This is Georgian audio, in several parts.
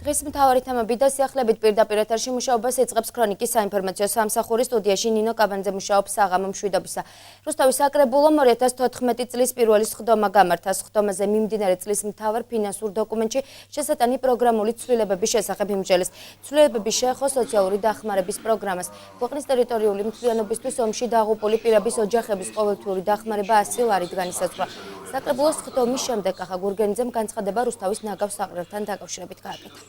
დღის მთავარი თემები და სიახლებით პირდაპირ ეთერში მუშაობას იწყებს ქრონიკის საინფორმაციო სამსახური სტუდიაში ნინო კაბანძე მუშაობს საღამო მშვიდობისა. რუსთავის საკრებულომ 2014 წლის პირველი სხდომა გამართა. სხდომაზე მიმდინარე წლის მთავარ ფინანსურ დოკუმენტში შესატანი პროგრამული ცვლილებების შესახებ იმსჯელის. ცვლილებები შეეხო სოციალური დახმარების პროგრამას. ქვეყნის ტერიტორიული მთლიანობისთვის ომში დაღუპული პირების ოჯახების ყოველთვიური დახმარება 100 ლარით განისაზღვრა. საკრებულოს სხდომის შემდეგ კახა გურგენიძემ განცხადება რუსთავის ნაგავს საყრელთან დაკავშირებით გააკეთა.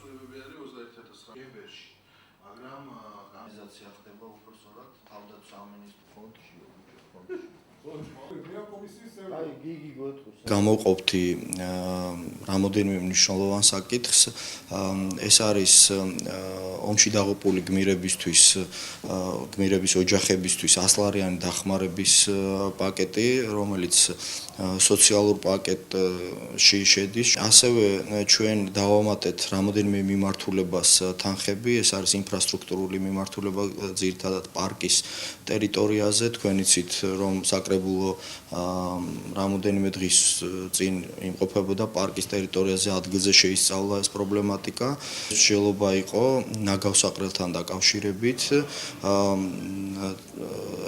გამოვყოფთი რამოდენიმე მნიშვნელოვან საკითხს. ეს არის ომში დაღუპული გმირების ოჯახებისთვის 100 ლარიანი დახმარების პაკეტი, რომელიც სოციალურ პაკეტში შედის. ასევე ჩვენ დავამატეთ რამოდენიმე მიმართულებას თანხები. ეს არის ინფრასტრუქტურული მიმართულება ძირითადად პარკის ტერიტორიაზე. თქვენ იცით, რომ საკრებულო რამოდენიმე დღის წინ იმყოფებოდა პარკის ტერიტორიაზე, ადგილზე შეისწავლა ეს პრობლემატიკა. მსჯელობა იყო ნაგავს საყრელთან დაკავშირებით.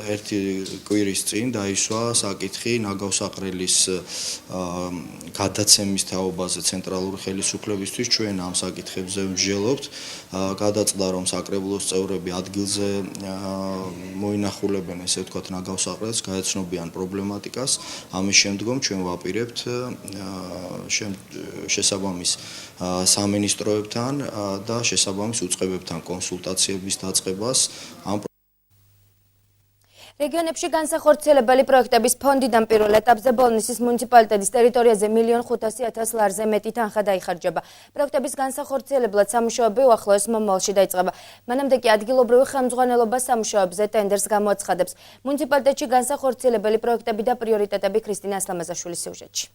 ერთი კვირის წინ დაისვა საკითხი ნაგავს საყრელის გადაცემის თაობაზე ცენტრალური ხელისუფლებისთვის. ჩვენ ამ საკითხებზე ვმსჯელობთ. გადაწყდა, რომ საკრებულოს წევრები ადგილზე მოინახულებენ, ესე ვთქვათ, ნაგავს საყრელს, გაეცნობიან პრობლემატიკას. ამის შემდგომ ჩვენ ვაპირებთ შესაბამის სამინისტროებთან და შესაბამის უწყებებთან კონსულტაციების დაწყებას. რეგიონებში განსახორციელებელი პროექტების ფონდიდან პირველ ეტაპზე ბოლნისის მუნიციპალიტეტის ტერიტორიაზე 1,500,000 ლარზე მეტი თანხა დაიხარჯება. პროექტების განსახორციელებლად სამუშაოები უახლოეს მომავალში დაიწყება. მანამდე კი ადგილობრივი ხელმძღვანელობა სამუშაოებზე ტენდერს გამოაცხადებს. მუნიციპალიტეტში განსახორციელებელი პროექტები და პრიორიტეტები ქრისტინა ასლამაზაშვილის სიუჟეტში.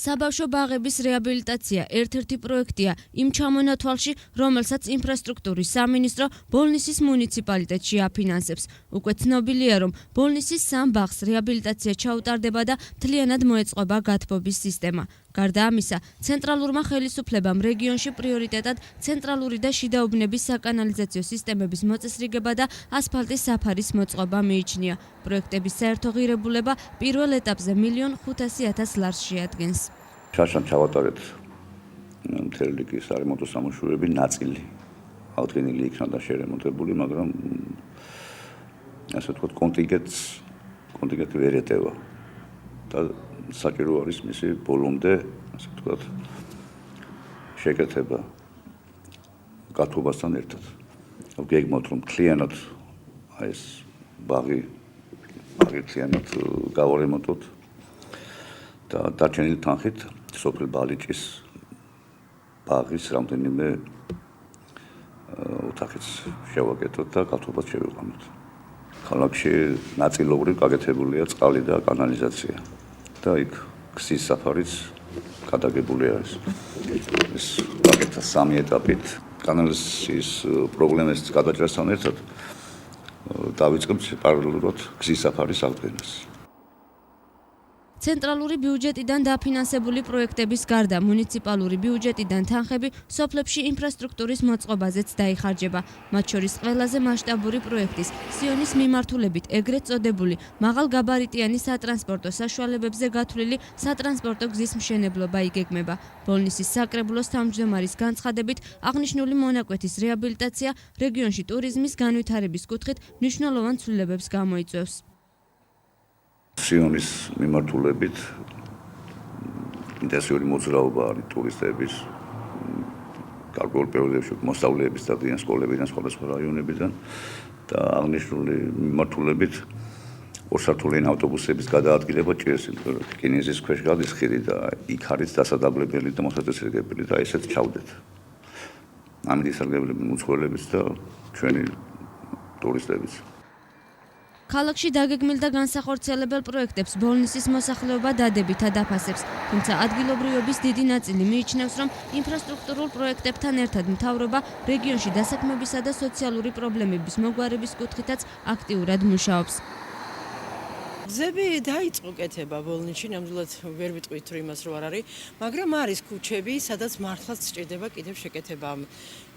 საბავშვო ბაღების რეაბილიტაცია ერთ-ერთი პროექტია იმ ჩამონათვალში, რომელსაც ინფრასტრუქტურის სამინისტრო ბოლნისის მუნიციპალიტეტში აფინანსებს. უკვე ცნობილია, რომ ბოლნისის 3 ბაღს რეაბილიტაცია ჩაუტარდება და მთლიანად მოეწყობა გათბობის სისტემა. გარდა ამისა, ცენტრალურმა ხელისუფლებამ რეგიონში პრიორიტეტად ცენტრალური და შიდაუბნების საკანალიზაციო სისტემების მოწესრიგება და ასფალტის საფარის მოწყობა მიიჩნია. პროექტების საერთო ღირებულება პირველ ეტაპზე 1,500,000 ლარს შეადგენს. შაშან ჩავატარეთ მთელი კი სარემონტო სამუშაოები ნაწილი აღდგენილი იქნა და შერემონტებული, მაგრამ ასე ვთქვათ კონტინგენტი ვერ ეტევა და საჭირო არის მისი ბოლომდე, ასე ვთქვათ, შეკეთება გათბობასთან ერთად. გეგმავთ, რომ მთლიანად ეს ბაღი მთლიანად გავარემონტოთ და დარჩენილი თანხით სოფელ ბალიჭის ბაღის რამდენიმე ოთახიც შევაკეთოთ და გათბობას შევიყვანოთ. ქალაქში ნაწილობრივ გაკეთებულია წყალი და კანალიზაცია. და იქ გზის საფარიც გადაგებული არის. ეს გაკეთა 3 ეტაპით. კანალიზაციის პრობლემის გადაჭრასთან ერთად დავიწყებთ პარალელურად გზის საფარის აღდგენას. ცენტრალური ბიუჯეტიდან დაფინანსებული პროექტების გარდა მუნიციპალური ბიუჯეტიდან თანხები სოფლებში ინფრასტრუქტურის მოწყობაზეც დაიხარჯება. მათ შორის ყველაზე მასშტაბური პროექტის სიონის მიმართულებით ეგრეთ წოდებული მაღალგაბარიტიანი სატრანსპორტო საშუალებებზე გათვლილი სატრანსპორტო გზის მშენებლობა იგეგმება. ბოლნისის საკრებულოს თავმჯდომარის განცხადებით, აღნიშნული მონაკვეთის რეაბილიტაცია რეგიონში ტურიზმის განვითარების კუთხით მნიშვნელოვან ცვლილებებს გამოიწვევს. სიონის მიმართულებით ინტენსიური მოძრაობა არის ტურისტების, გარკვეულ პერიოდებში მოსწავლეების და სკოლებიდან, სხვადასხვა რაიონებიდან და აღნიშნული მიმართულებით ორსართულიანი ავტობუსების გადაადგილება ჭირს, იმიტომ რომ კინეზის ქვეშ გადის ხიდი და იქ არის დასადაბლებელი და მოსაწესრიგებელი და ესეც ჩავდეთ. ამით ისარგებლებენ მუცხოველების და ჩვენი ტურისტებიც. ქალაქში დაგეგმილ და განსახორციელებელ პროექტებს ბოლნისის მოსახლეობა დადებითად აფასებს, თუმცა ადგილობრივების დიდი ნაწილი მიიჩნევს, რომ ინფრასტრუქტურულ პროექტებთან ერთად მთავრობა რეგიონში დასაქმებისა და სოციალური პრობლემების მოგვარების კუთხითაც აქტიურად მუშაობს. გზები დაიწყო კეთება ბოლნისში, ნამდვილად ვერ ვიტყვით რომ იმას რომ არ არის, მაგრამ არის ქუჩები, სადაც მართლაც სჭირდება კიდევ შეკეთება ამ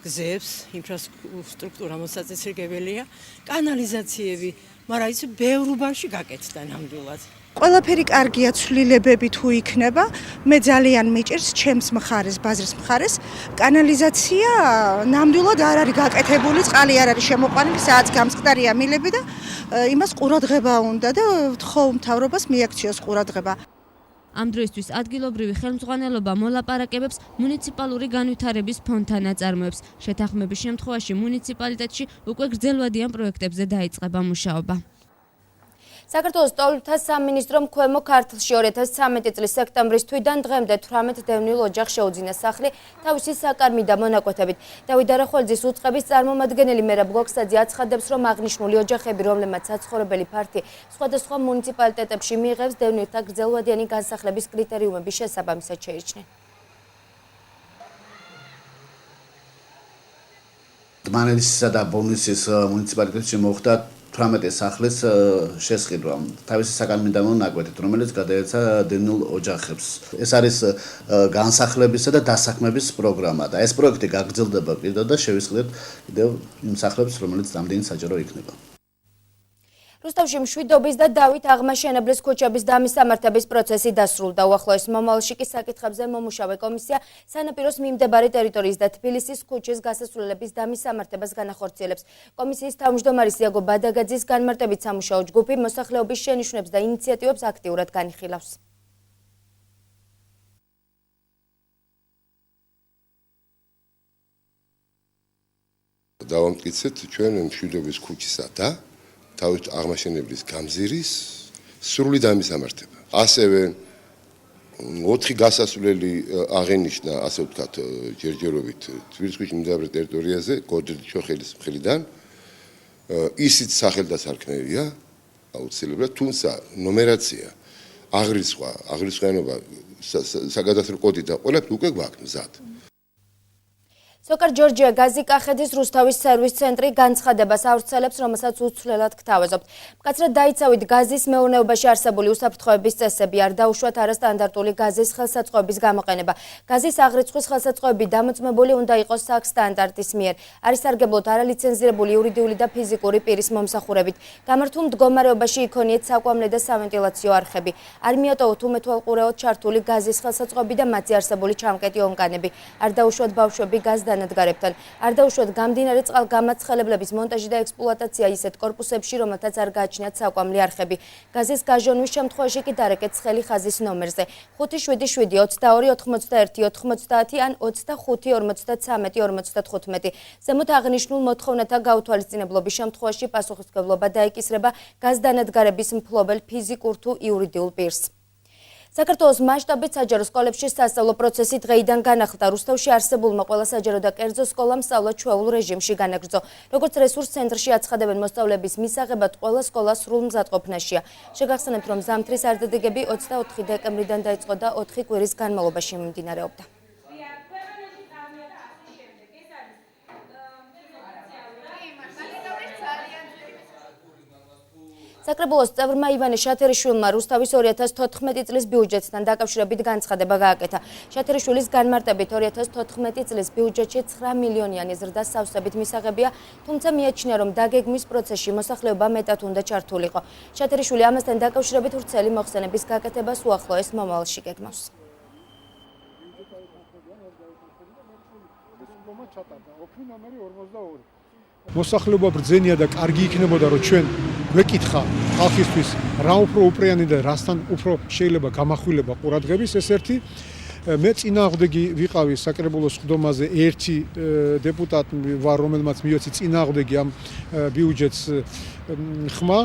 გზებს, ინფრასტრუქტურა მოსაწესრიგებელია, კანალიზაციები, მაგრამ ის ბევრ უბანში გაკეთდა ნამდვილად. ყველაფერი კარგია, ცვლილებები თუ იქნება, მე ძალიან მიჭირს ჩემს მხარეს, ბაზრის მხარეს. კანალიზაცია ნამდვილად არ არის გაკეთებული, წყალი არ არის შემოყვანილი, სადაც გამწყდარია მილები და იმას ყურადღება უნდა და ვთხოვ მთავრობას მიაქციოს ყურადღება. ამ დროისთვის ადგილობრივი ხელმძღვანელობა მოლაპარაკებებს მუნიციპალური განვითარების ფონდთან აწარმოებს. შეთანხმების შემთხვევაში მუნიციპალიტეტში უკვე გრძელვადიან პროექტებზე დაიწყება მუშაობა. საქართველოს ტოლთა სამინისტრომ ქვემო ქართლში 2013 წლის სექტემბრის თვიდან დღემდე 18 დევნილ ოჯახს შეუძინა სახლი თავისი საკარმი და მონაკვეთებით. დავით არახველძის უწყების წარმომადგენელი მერაბ გოგსაძე აცხადებს, რომ აღნიშნული ოჯახები, რომლებმაც საცხოვრებელი ფართი სხვადასხვა მუნიციპალიტეტებში მიიღებს, დევნილთა გრძელვადიანი განსახლების კრიტერიუმების შესაბამისად შეიჩნენ. დმანისისა და ბოლნისის მუნიციპალიტეტში მოხდა 18 სახლის შესყიდვა თავისი საკანონმდებლო ნაკვეთით, რომელიც გადაეცა დევნილ ოჯახებს. ეს არის განსახლებისა და დასაქმების პროგრამა და ეს პროექტი გაგრძელდება კიდევ და შევისყიდეთ კიდევ იმ სახლებს, რომელიც რამდენი საჯარო იქნება. რუსთავში მშვიდობის და დავით აღმაშენებლის ქუჩების დამისამართების პროცესი დასრულდა. უახლოეს მომავალში კი საკითხებზე მომუშავე კომისია სანაპიროს მიმდებარე ტერიტორიის და თბილისის ქუჩის გასასვლელების დამისამართებას განახორციელებს. კომისიის თავმჯდომარის იაგო ბადაგაძის განმარტებით სამუშაო ჯგუფი მოსახლეობის შენიშვნებს და ინიციატივებს აქტიურად განიხილავს. დავამტკიცეთ ჩვენ მშვიდობის ქუჩისა და თავით აღმაშენებლის გამზირის სრული დამისამართება. ასევე 4 გასასვლელი აღენიშნა, ასე ვთქვათ, ჯერჯერობით თბილისის ქუჩის მიმდებარე ტერიტორიაზე, გორდელის ჩოხელის მხრიდან. ისიც სახელდასარქმევია, აუცილებლად, თუმცა ნომერაცია, აღრიცხვიანობა, საგადასტრო კოდი და ყველაფერი უკვე გვაქვს მზად. სოკარ ჯორჯია გაზიკახედის რუსთავის სერვის ცენტრი განცხადებას ავრცელებს, რომელსაც უცვლელად გთავაზობთ. მკაცრად დაიცავით გაზის მეურნეობაში არსებული უსაფრთხოების წესები, არ დაუშვათ არასტანდარტული გაზის ხელსაწყოების გამოყენება. გაზის აღრიცხვის ხელსაწყოები დამოწმებული უნდა იყოს აქ სტანდარტის მიერ. არის სარგებლოთ არალიცენზირებული იურიდიული და ფიზიკური პირის მომსახურებით. გამართულ მდგომარეობაში იქონიეთ საკვამლე და სავენტილაციო არხები. არ მიატოვოთ უმეთვალყურეოდ ჩართული გაზის ხელსაწყოები და მათზე არსებული ჩამკეტი ონკანები. არ დაუშვათ ბავშვები გაზს დანადგარებთან. არ დაუშვათ გამდინარე წყალგამაცხელებლების მონტაჟი და ექსპლუატაცია ისეთ კორპუსებში, რომელთაც არ გააჩნიათ საკვამლი არხები. გაზის გაჟონვის შემთხვევაში კი დარეკეთ ცხელი ხაზის ნომერზე 577 22 91 90 ან 25 53 55. ზემოთ აღნიშნულ მოთხოვნათა გაუთვალისწინებლობის შემთხვევაში პასუხისმგებლობა დაეკისრება გაზ დანადგარების მფლობელ ფიზიკურ თუ იურიდიულ პირს. საქართველოს მასშტაბით საჯარო სკოლებში სასწავლო პროცესი დღეიდან განახლდა. რუსთავში არსებულმა ყველა საჯარო და კერძო სკოლამ სწავლა ჩვეულ რეჟიმში განაგრძო. როგორც რესურს ცენტრში აცხადებენ, მოსწავლეების მისაღებად ყველა სკოლა სრულ მზადყოფნაშია. შეგახსენებთ, რომ ზამთრის არდადეგები 24 დეკემბრიდან დაიწყო და 4 კვირის განმავლობაში მიმდინარეობდა. საკრებულოს წევრმა ივანე შათერიშვილმა რუსთავის 2014 წლის ბიუჯეტთან დაკავშირებით განცხადება გააკეთა. შათერიშვილის განმარტებით 2014 წლის ბიუჯეტში 9 მილიონიანი ზრდა სავსებით მისაღებია, თუმცა მიაჩნია, რომ დაგეგმვის პროცესში მოსახლეობა მეტად უნდა ჩართულიყო. შათერიშვილი ამასთან დაკავშირებით ვრცელი მოხსენების გაკეთებას უახლოეს მომავალში გეგმავს. მოსახლეობა ბრძენია და კარგი იქნებოდა, რომ ჩვენ გვეკითხა ხალხისთვის რა უფრო უპრიანი და რასთან უფრო შეიძლება გამახვილება ყურადღების, ეს ერთი. მე წინააღმდეგი ვიყავი საკრებულოს სხდომაზე ერთი დეპუტატი ვარ, რომელმაც მიოცი წინააღმდეგი ამ ბიუჯეტს ხმა.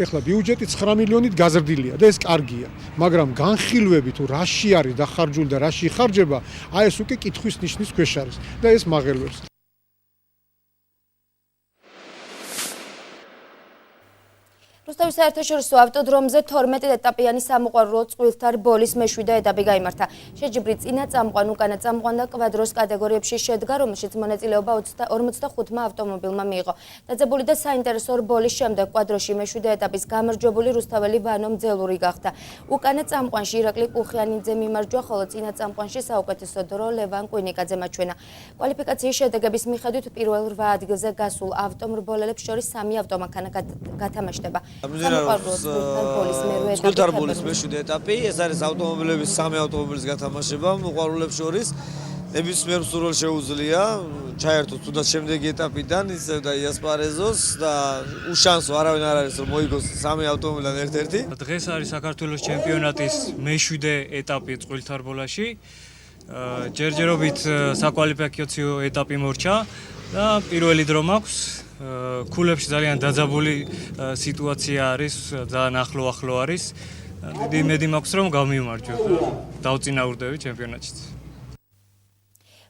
ეხლა ბიუჯეტი 9 მილიონით გაზრდილია და ეს კარგია, მაგრამ განხილვები თუ რაში არის დახარჯული და რაში იხარჯება, აი ეს უკვე კითხვის ნიშნის ქვეშ არის და ეს მაღელვებს. რუსთავის საერთაშორისო ავტოდრომზე 12 ეტაპიანი სამოყვარულო წყვილთარ ბოლის მე-7 ეტაპი გაიმართა. შეჯიბრი წინა წამყვან, უკანა წამყვან და კვადროს კატეგორიებში შედგა, რომელშიც მონაწილეობა 45 ავტომობილმა მიიღო. დაძაბული და საინტერესო ბოლის შემდეგ კვადროში მე-7 ეტაპის გამარჯვებული რუსთაველი ვანო მძელური გახდა. უკანა წამყვანში ირაკლი კუხიანიძე მიმარჯვა, ხოლო წინა წამყვანში საუკეთესო დრო ლევან კვინიკაძე მაჩვენა. კვალიფიკაციის შედეგების მიხედვით პირველ 8 ადგილზე გასულ ავტომრბოლელებს შორის 3 ავტომანქანა გათამაშდება. წყვილთარ ბოლის მე-7 ეტაპი, ეს არის ავტომობილების 3 ავტომობილის გათამაშება მოყვარულებს შორის. ნებისმიერ მსურველს შეუძლია ჩაერთოს თუნდაც შემდეგი ეტაპიდან ისევ და იასპარეზოს და უშანსო არავინ არ არის რომ მოიგოს 3 ავტომობილიდან ერთ-ერთი. დღეს არის საქართველოს ჩემპიონატის მე-7 ეტაპი წყვილთარ ბოლაში. ჯერჯერობით საკვალიფიკაციო ეტაპი მორჩა და პირველი დრო მაქვს. ქულებში ძალიან დაძაბული სიტუაცია არის, ძალიან ახლო არის. დიდი იმედი მაქვს რომ გავმივმარჯვებ. დავწინაურდები ჩემპიონატშიც.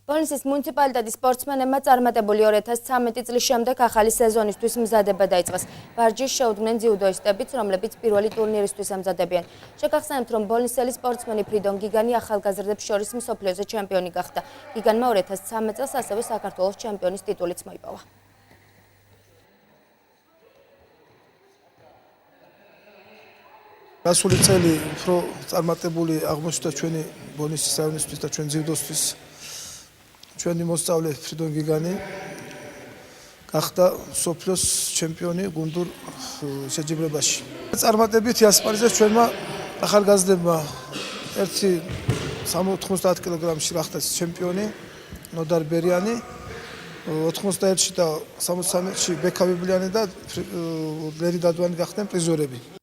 ბოლნისის მუნიციპალიტეტის სპორტსმენებმა წარმატებული 2013 წლის შემდეგ ახალი სეზონისთვის მზადება დაიწყეს. ვარჯიშს შეუდგნენ ძიუდოისტებიც, რომლებიც პირველი ტურნირისთვის ამზადებიან. შეგახსენებთ, რომ ბოლნისელი სპორტსმენი ფრიდონ გიგანი ახალგაზრდებს შორის მსოფლიოზე ჩემპიონი გახდა. გიგანმა 2013 წელს ასევე საქართველოს ჩემპიონის ტიტულიც მოიპოვა. გასული წელი უფრო წარმატებული აღმოჩნდა ჩვენი ბოლნისის რაიონისთვის და ჩვენ ძიუდოსთვის. ჩვენი მოსწავლე ფრიდონ გიგანი გახდა მსოფლიოს ჩემპიონი გუნდურ შეჯიბრებაში. წარმატებით იასპარეზეს ჩვენმა ახალგაზრდებმა ერთი 90 კილოგრამში გახდა ჩემპიონი ნოდარ ბერიანი, 91-ში და 63-ში ბექა ბიბლიანი და ლერი დადვანი გახდნენ პრიზორები.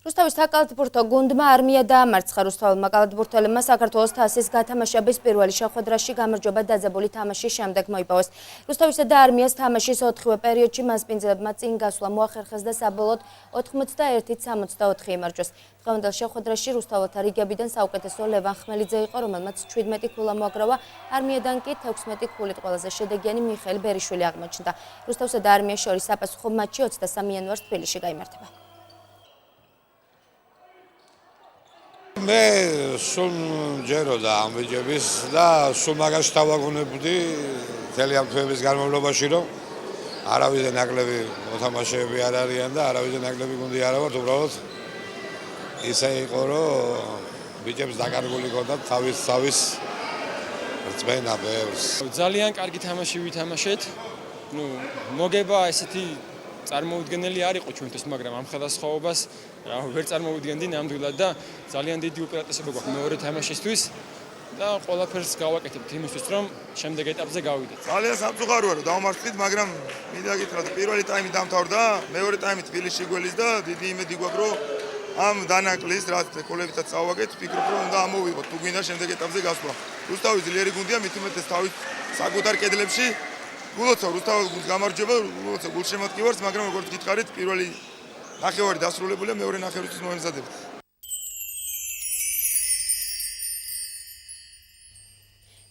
რუსთავის საკალათბურთო გუნდმა არმია დაამარცხა. რუსთაველმა კალათბურთელებმა საქართველოს თასის გათამაშების პირველი შეხვედრაში გამარჯვება დაძაბული თამაშის შემდეგ მოიპოვეს. რუსთავისა და არმიას თამაშის 4-ვე პერიოდში მასპინძლებმა წინ გასვლა მოახერხეს და საბოლოოდ 91-64 იმარჯვეს. დღევანდელ შეხვედრაში რუსთაველთა რიგებიდან საუკეთესო ლევან ხმელიძე იყო, რომელმაც 17 ქულა მოაგროვა. არმიიდან კი 16 ქულით ყველაზე შედეგიანი მიხეილ ბერიშვილი აღმოჩნდა. რუსთავსა და არმიას შორის საპასუხო მატჩი 23 იანვარს თბილისში გაიმართება. მე სულ მჯეროდა ამ ბიჭების და სულ მაგას დავაგონებდი მთელი ამ თვეების განმავლობაში, რომ არავის ნაკლები მოთამაშეები არ არიან და არავის ნაკლები გუნდი არა ვართ, უბრალოდ ისე იყო, რომ ბიჭებს დაკარგული ჰქონდათ თავის რწმენა ბევრს. ძალიან კარგი თამაში ვითამაშეთ. მოგება ესეთი წარმოუდგენელი არ იყო ჩვენთვის, მაგრამ ამ ხელისხმობას ვერ წარმოვიდგენდი ნამდვილად და ძალიან დიდი უპირატესობა გვაქვს მეორე თამაშისთვის და ყველაფერს გავაკეთებთ იმისთვის, რომ შემდეგ ეტაპზე გავიდეთ. ძალიან სამწუხაროა, რომ დავმარცხდით, მაგრამ მინდა გითხრათ, პირველი ტაიმი დამთავრდა, მეორე ტაიმი თბილისში გველის და დიდი იმედი გვაქვს, რომ ამ დანაკლის, რაც კოლეგებთან წავაგეთ, ვფიქრობ, რომ უნდა ამოვიღოთ, თუ გვინდა შემდეგ ეტაპზე გასვლა. რუსთავი ძლიერი გუნდია, მით უმეტეს თავის საკუთარ კედლებში. გულოცავ რუსთავის გუნდს გამარჯვება, გულოცავ გულშემატკივარს, მაგრამ როგორც გითხარით, პირველი ნახევარი დასრულებულია, მეორე ნახევრისთვის მოემზადებთ.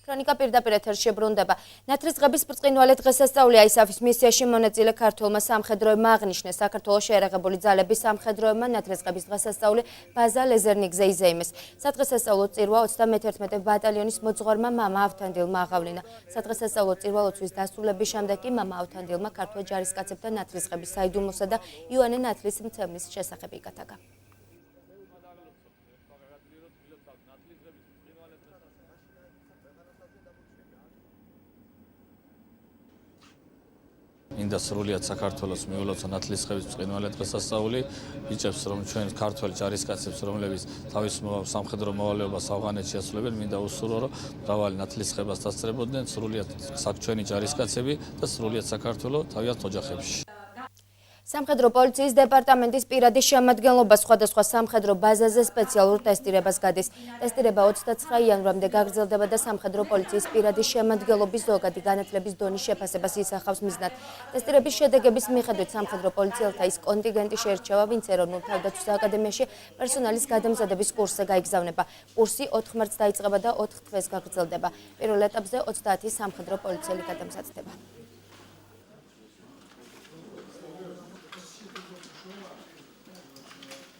ქრონიკა პირდაპირ ეთერში ბრუნდება. ნათლისღების ბრწყინვალე დღესასწაული აისაფის მისიაში მონაწილე ქართველმა სამხედროებმა აღნიშნეს. საქართველოს შეერაღებული ძალების სამხედროებმა ნათლისღების დღესასწაული ბაზა ლეზერნიგზე იზეიმეს. სადღესასწაულო წირვა 31 ბატალიონის მოძღვარმა მამა ავთანდილმა აღავლინა. სადღესასწაულო წირვა ლოცვის დასრულების შემდეგ კი მამა ავთანდილმა ქართველ ჯარისკაცებთან ნათლისღების საიდუმლოსა და იოანე ნათლისმცემლის შესახებ იკათაგა. მინდა სრულიად საქართველოს მიულოცო ნათლისღების ბრწყინვალე დღესასწაული, იჭებს რომ ჩვენ ქართველ ჯარისკაცებს, რომლებიც თავის სამხედრო მოვალეობას ავღანეთში ასრულებენ, მინდა უსურვო, რომ მრავალი ნათლისღებას დასწრებოდნენ სრულიად ჩვენი ჯარისკაცები და სრულიად საქართველო თავიანთ ოჯახებში. სამხედრო პოლიციის დეპარტამენტის პირადი შემადგენლობა სხვადასხვა სამხედრო ბაზაზე სპეციალურ ტესტირებას გადის. ტესტირება 29 იანვრამდე გაგრძელდება და სამხედრო პოლიციის პირადი შემადგენლობის ზოგადი განათლების დონის შეფასებას ისახავს მიზნად. ტესტირების შედეგების მიხედვით სამხედრო პოლიციელთა ის კონტინგენტი შეირჩევა, ვინც ეროვნულ თავდაცვის აკადემიაში პერსონალის გადამზადების კურსზე გაიგზავნება. კურსი 4 მარტს დაიწყება და 4 თვეს გაგრძელდება. პირველ ეტაპზე 30 სამხედრო პოლიციელი გადამზადდება.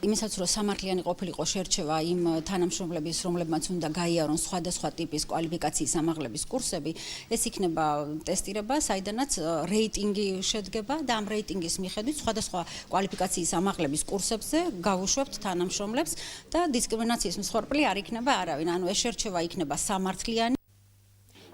იმისაც რომ სამართლიანი ყოფილიყო შერჩევა იმ თანამშრომლების, რომლებმაც უნდა გაიარონ სხვადასხვა ტიპის კვალიფიკაციის ამაღლების კურსები, ეს იქნება ტესტირება, საიდანაც რეიტინგი შედგება და ამ რეიტინგის მიხედვით სხვადასხვა კვალიფიკაციის ამაღლების კურსებზე გავუშვებთ თანამშრომლებს და დისკრიმინაციის მსხვერპლი არ იქნება არავინ. ანუ ეს შერჩევა იქნება სამართლიანი.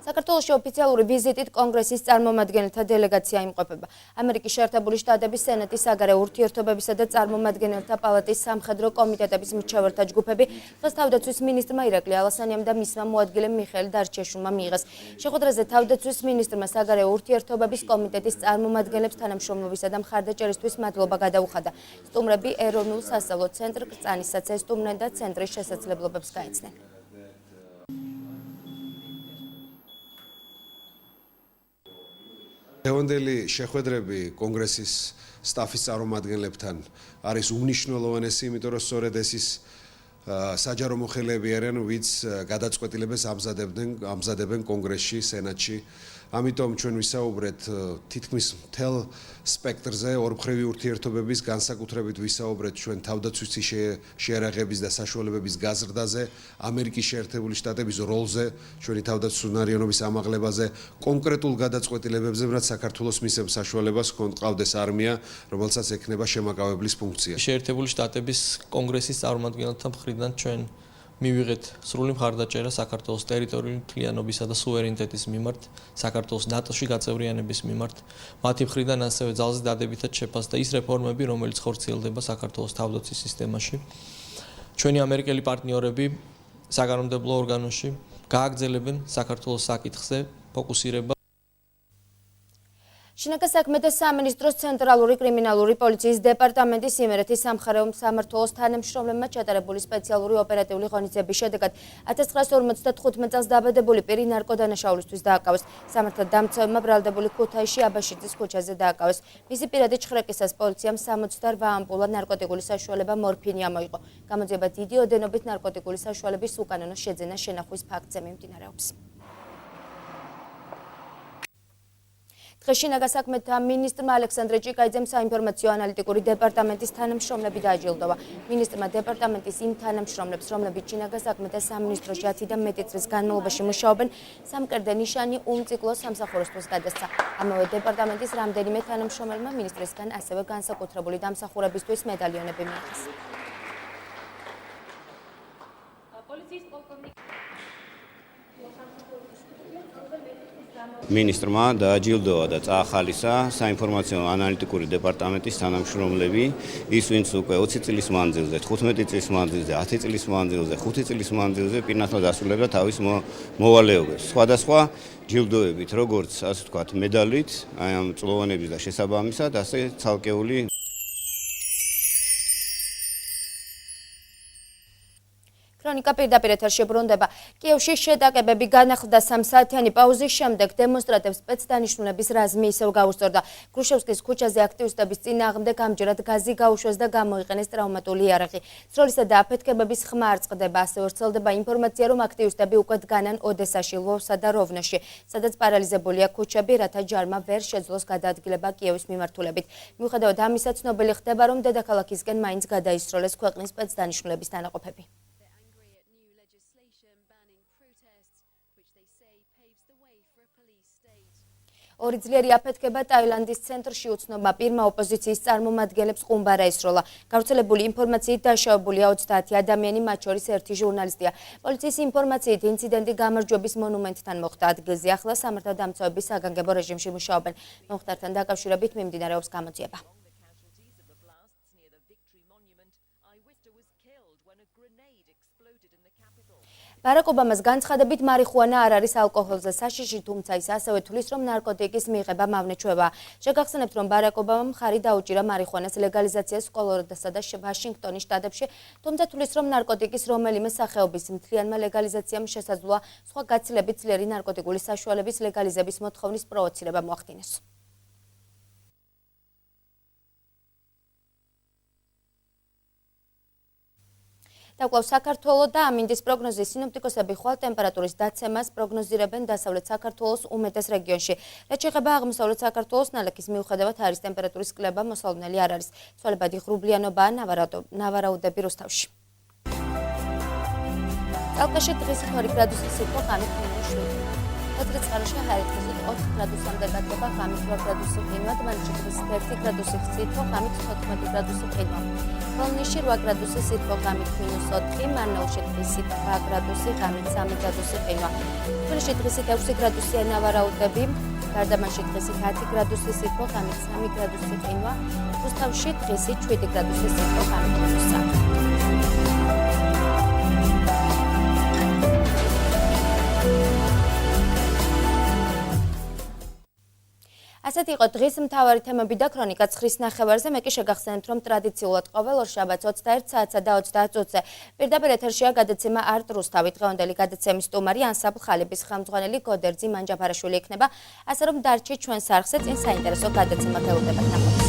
საქართველოში ოფიციალური ვიზიტით კონგრესის წარმომადგენელთა დელეგაცია იმყოფება. ამერიკის შეერთებული შტატების სენატის საგარეო ურთიერთობებისა და წარმომადგენელთა პალატის სამხედრო კომიტეტების მრჩეველთა ჯგუფები დღეს თავდაცვის მინისტრმა ირაკლი ალასანიამ და მისმა მოადგილემ მიხეილ დარჩეშულმა მიიღეს. შეხვედრაზე თავდაცვის მინისტრმა საგარეო ურთიერთობების კომიტეტის წარმომადგენლებს თანამშრომლობისა და მხარდაჭერისთვის მადლობა გადაუხადა. სტუმრები ეროვნულ სასწავლო ცენტრ კრწანისაც ესტუმრნენ და ცენტრის შესაძლებლობებს გაეცნენ. დღევანდელი შეხვედრები კონგრესის სტაფის წარმომადგენლებთან არის უმნიშვნელოვანესი, იმიტომ რომ სწორედ ეს ის საჯარო მოხელეები არიან, ვინც გადაწყვეტილებას ამზადებენ კონგრესში, სენატში. ამიტომ ჩვენ ვისაუბრეთ თითქმის მთელ სპექტრზე, ორმხრივი ურთიერთობების, განსაკუთრებით ვისაუბრეთ ჩვენ თავდაცვითი შეერაღების და საშუალებების გაზრდაზე, ამერიკის შეერთებული შტატების როლზე, ჩვენი თავდაცვის უნარიანობის ამაღლებაზე, კონკრეტულ გადაწყვეტილებებზე, რაც საქართველოს მისცემს საშუალებას ჰყავდეს არმია, რომელსაც ექნება შემაკავებლის ფუნქცია. შეერთებული შტატების კონგრესის წარმომადგენელთა მხრიდან ჩვენ მივიღეთ სრული მხარდაჭერა საქართველოს ტერიტორიული მთლიანობისა და სუვერენიტეტის მიმართ, საქართველოს ნატოში გაწევრიანების მიმართ, მათი მხრიდან ასევე ძალზე დადებითად შეფასდა ის რეფორმები, რომელიც ხორციელდება საქართველოს თავდაცვის სისტემაში. ჩვენი ამერიკელი პარტნიორები საგანმანათლებლო ორგანოში გააგრძელებენ საქართველოს საკითხზე ფოკუსირება. შინაგან საქმეთა სამინისტროს ცენტრალური კრიმინალური პოლიციის დეპარტამენტის იმერეთის სამხარეო სამმართველოს თანამშრომლებმა ჩატარებული სპეციალური ოპერატიული ღონისძიების შედეგად 1955 წელს დაბადებული პირი ნარკოდანაშაულისთვის დააკავეს. სამართალდამცავებმა ბრალდებული ქუთაისში აბაშიძის ქუჩაზე დააკავეს. მისი პირადი ჩხრეკისას პოლიციამ 68 ამპულა ნარკოტიკული საშუალება მორფინი ამოიღო. გამოძიება დიდი ოდენობით ნარკოტიკული საშუალების უკანონო შეძენა შენახვის ფაქტზე მიმდინარეობს. დღეს შინაგან საქმეთა მინისტრმა ალექსანდრე ჭიკაიძემ საინფორმაციო ანალიტიკური დეპარტამენტის თანამშრომლები დააჯილდოვა. მინისტრმა დეპარტამენტის იმ თანამშრომლებს, რომლებიც შინაგან საქმეთა სამინისტროში 10 და მეტი წლის განმავლობაში მუშაობენ, სამკერდე ნიშანი უმციკლო სამსახურისთვის გადასცა. ამავე დეპარტამენტის რამდენიმე თანამშრომელმა მინისტრისგან ასევე განსაკუთრებული დამსახურებისთვის მედალიონები მიიღეს. მინისტრმა დააჯილდოვა და წაახალისა საინფორმაციო ანალიტიკური დეპარტამენტის თანამშრომლები, ის ვინც უკვე 20 წლის მანძილზე, 15 წლის მანძილზე, 10 წლის მანძილზე, 5 წლის მანძილზე პირნათლად ასრულებდა თავის მოვალეობას. სხვადასხვა ჯილდოებით, როგორც ასე ვთქვათ, მედალით, აი ამ წლოვანების და შესაბამისად, ასე ცალკეული ქრონიკა პირდაპირ ეთერში ბრუნდება. კიევში შეტაკებები განახლდა 3 საათიანი პაუზის შემდეგ დემონსტრანტებს სპეცდანიშნულების რაზმი ისევ გაუსწორდა. გრუშევსკის ქუჩაზე აქტივისტების წინააღმდეგ ამჯერად გაზი გაუშვეს და გამოიყენეს ტრაუმატული იარაღი. სროლისა და აფეთქებების ხმა არ წყდება, ასევე ვრცელდება ინფორმაცია, რომ აქტივისტები უკვე დგანან ოდესაში, ლვოვსა და როვნოში, სადაც პარალიზებულია ქუჩები, რათა ჯარმა ვერ შეძლოს გადაადგილება კიევის მიმართულებით. მიუხედავად ამისა, ცნობილი ხდება, რომ დედაქალაქისკენ მაინც გადაისროლეს ქვეყნის სპეცდანიშნულების დანაყოფები. ორი ძლიერი აფეთქება ტაილანდის ცენტრში უცნობმა პირმა ოპოზიციის წარმომადგენლებს ყუმბარა ისროლა. გავრცელებული ინფორმაციით დაშავებულია 30 ადამიანი, მათ შორის ერთი ჟურნალისტია. პოლიციის ინფორმაციით ინციდენტი გამარჯვების მონუმენტთან მოხდა. ადგილზე ახლა სამართალდამცავების საგანგებო რეჟიმში მუშაობენ. მომხდართან დაკავშირებით მიმდინარეობს გამოძიება. ბარაკ ობამას განცხადებით მარიხუანა არ არის ალკოჰოლზე საშიში, თუმცა ის ასევე თვლის, რომ ნარკოტიკის მიღება მავნეჩვევაა. შეგახსენებთ, რომ ბარაკ ობამამ მხარი დაუჭირა მარიხუანას ლეგალიზაციას კოლორადოსა და ვაშინგტონის შტატებში, თუმცა თვლის, რომ ნარკოტიკის რომელიმე სახეობის მთლიანმა ლეგალიზაციამ შესაძლოა სხვა გაცილებით ძლიერი ნარკოტიკული საშუალების ლეგალიზების მოთხოვნის პროვოცირება მოახდინოს. დაკვლავ საქართველოს და ამინდის პროგნოზის სინოპტიკოსები ხვალ ტემპერატურის დაცემას პროგნოზირებენ დასავლეთ საქართველოს უმეტეს რეგიონში. რაც შეეხება აღმოსავლეთ საქართველოს ნალექის მიუხედავად არის ტემპერატურის კლება მოსალოდნელი არ არის. ცვალებადი ღრუბლიანობაა ნავარაუდები რუსთავში. წალკაში დღეს 2 გრადუსი სითბო, ღამით -7. თეთრი წყაროში ჰაერით 4 გრადუსამდე გაწება, ღამით 8 გრადუსი ყინვა, დმანისში 1 გრადუსი სითბო, ღამით 14 გრადუსი ყინვა. ხონში 8 გრადუსი სითბო, ღამით -4, მარნაულში 8 გრადუსი, ღამით 3 გრადუსი ყინვა. თბილისში დღესით 6 გრადუსია ნავარაუდები, გარდამანში დღესით 10 გრადუსი სითბო, ღამით 3 გრადუსი ყინვა. რუსთავში დღესით 7 გრადუსი სითბო, ღამით -3. ასეთი იყო დღის მთავარი თემები და ქრონიკა 9-ის ნახევარზე. მე კი შეგახსენებთ, რომ ტრადიციულად ყოველ ორ შაბათს 21 საათსა და 30 წუთზე პირდაპირ ეთერშია გადაცემა არტ რუსთავი. დღევანდელი გადაცემის სტუმარი ანსამბლ ხალიბის ხელმძღვანელი გოდერძი მანჯაფარაშვილი იქნება, ასე რომ დარჩით ჩვენს არხზე, წინ საინტერესო გადაცემა გეულდებათ.